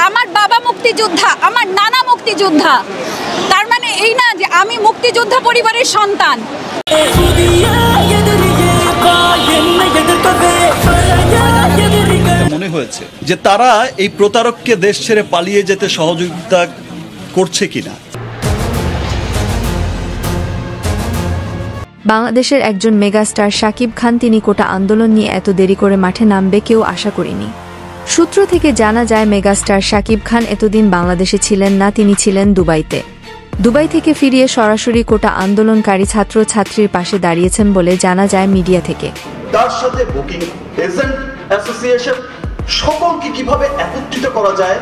আমার বাবা মুক্তিযোদ্ধা, আমার নানা মুক্তিযোদ্ধা, তার মানে এই না যে আমি মুক্তিযোদ্ধা পরিবারের সন্তান। মনে হয়েছে যে তারা এই প্রতারককে দেশ ছেড়ে পালিয়ে যেতে সহযোগিতা করছে কিনা। বাংলাদেশের একজন মেগাস্টার শাকিব খান, তিনি কোটা আন্দোলন নিয়ে এত দেরি করে মাঠে নামবে কেউ আশা করেনি। সূত্র থেকে জানা যায় মেগাস্টার শাকিব খান এতদিন বাংলাদেশে ছিলেন না, তিনি ছিলেন দুবাইতে। দুবাই থেকে ফিরিয়ে সরাসরি কোটা আন্দোলনকারী ছাত্র ছাত্রীর পাশে দাঁড়িয়েছেন বলে জানা যায় মিডিয়া থেকে। তার সাথে বুকিং এজেন্ট অ্যাসোসিয়েশন সকলকে কিভাবে একত্রিত করা যায়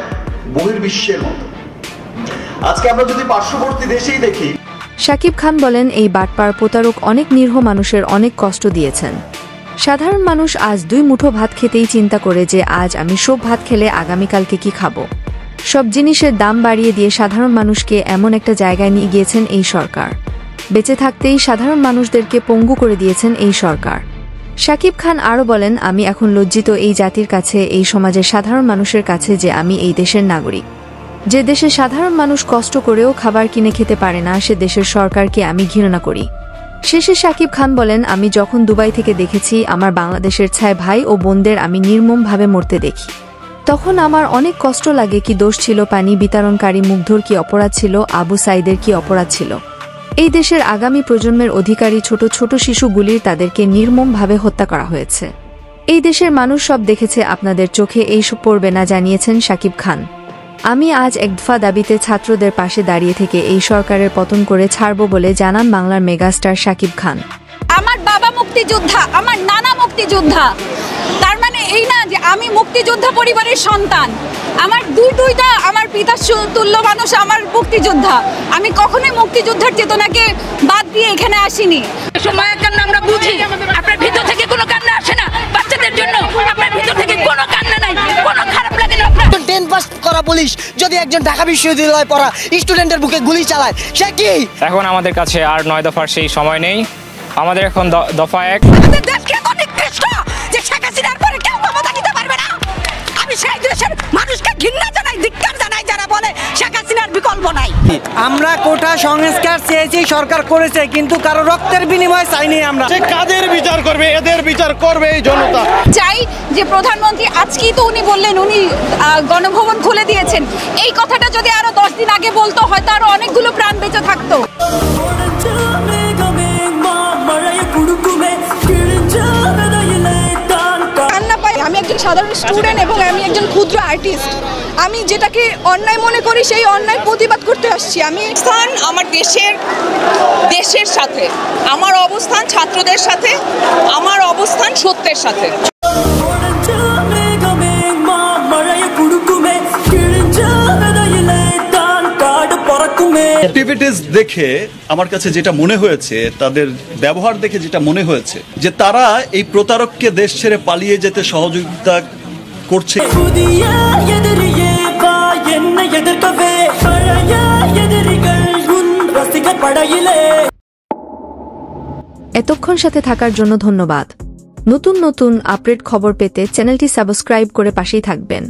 বহির্বিশ্বের মতো। আজকে আমরা যদি পার্শ্ববর্তী দেশেই দেখি, শাকিব খান বলেন, এই বাটপার প্রতারক অনেক নিরীহ মানুষের অনেক কষ্ট দিয়েছেন। সাধারণ মানুষ আজ 2 মুঠো ভাত খেতেই চিন্তা করে যে আজ আমি সব ভাত খেলে আগামীকালকে কি খাবো। সব জিনিসের দাম বাড়িয়ে দিয়ে সাধারণ মানুষকে এমন একটা জায়গায় নিয়ে গিয়েছেন এই সরকার। বেঁচে থাকতেই সাধারণ মানুষদেরকে পঙ্গু করে দিয়েছেন এই সরকার। শাকিব খান আরও বলেন, আমি এখন লজ্জিত এই জাতির কাছে, এই সমাজের সাধারণ মানুষের কাছে যে আমি এই দেশের নাগরিক। যে দেশে সাধারণ মানুষ কষ্ট করেও খাবার কিনে খেতে পারে না, সে দেশের সরকারকে আমি ঘৃণা করি। শেষে শাকিব খান বলেন, আমি যখন দুবাই থেকে দেখেছি আমার বাংলাদেশের ছায় ভাই ও বোনদের আমি নির্মমভাবে মরতে দেখি, তখন আমার অনেক কষ্ট লাগে। কি দোষ ছিল পানি বিতরণকারী মুগ্ধর, কি অপরাধ ছিল আবু সাইদের, কি অপরাধ ছিল এই দেশের আগামী প্রজন্মের অধিকারী ছোট ছোট শিশুগুলির, তাদেরকে নির্মমভাবে হত্যা করা হয়েছে। এই দেশের মানুষ সব দেখেছে, আপনাদের চোখে এইসব পড়বে না, জানিয়েছেন শাকিব খান। আমি আজ এক দফা দাবিতে ছাত্রদের পাশে দাঁড়িয়ে থেকে এই সরকারের পতন করে ছাড়ব বলে জানান বাংলার মেগাস্টার শাকিব খান। আমার বাবা মুক্তিযোদ্ধা, আমার নানা মুক্তিযোদ্ধা, তার মানে এই না যে আমি মুক্তিযোদ্ধা পরিবারের সন্তান। আমার দুইটা আমার পিতা তুল্য মানুষ আমার মুক্তিযোদ্ধা। আমি কখনোই মুক্তিযোদ্ধার চেতনাকে বাদ দিয়ে এখানে আসিনি। মায়ের কান্না আমরা বুঝি, আপনার ভিতর থেকে কোনো কান্না আসে না বাচ্চাদের জন্য, আপনার ভিতর থেকে কোনো কান্না নাই, কোনো খারাপ লাগে না। 10 পাস করা পুলিশ যদি একজন ঢাকা বিশ্ববিদ্যালয়ে পড়া স্টুডেন্টের বুকে গুলি চালায়, সে কি? এখন আমাদের কাছে আর 9 দফার সেই সময় নেই, আমাদের এখন দফা 1। আমাদের দেশকে এত নিকৃষ্ট যে শেখ হাসিনার পরে কেউ ক্ষমতা নিতে পারবে না। আমি সেই দেশের মানুষকে ঘৃণা জানাই, ধিক্কার জানাই যারা বলে শেখ হাসিনার বিকল্প নাই। আমরা কোটা সংস্কার চেয়েছি, সরকার করেছে, কিন্তু কারো রক্তের বিনিময়ে চাইনি আমরা। সে কাদের বিচার করবে? এদের বিচার করবে এই জনতা। চাই যে প্রধানমন্ত্রী আজকেই তো উনি বললেন উনি গণভবন খুলে দিয়েছেন, এই কথাটা যদি আরো 10 দিন আগে বলতো হয়তো আরো অনেকগুলো প্রাণ বেঁচে থাকতো। আমি একজন সাধারণ স্টুডেন্ট এবং আমি একজন ক্ষুদ্র আর্টিস্ট। আমি যেটাকে অন্যায় মনে করি সেই অন্যায় প্রতিবাদ করতে আসছি। আমি স্থান আমার দেশের সাথে, আমার অবস্থান ছাত্রদের সাথে, আমার অবস্থান সত্যের সাথে। অ্যাক্টিভিটিস দেখে আমার কাছে যেটা মনে হয়েছে, তাদের ব্যবহার দেখে যেটা মনে হয়েছে, যে তারা এই প্রতারককে দেশ ছেড়ে পালিয়ে যেতে সহযোগিতা করছে। এতক্ষণ সাথে থাকার জন্য ধন্যবাদ। নতুন নতুন আপডেট খবর পেতে চ্যানেলটি সাবস্ক্রাইব করে পাশেই থাকবেন।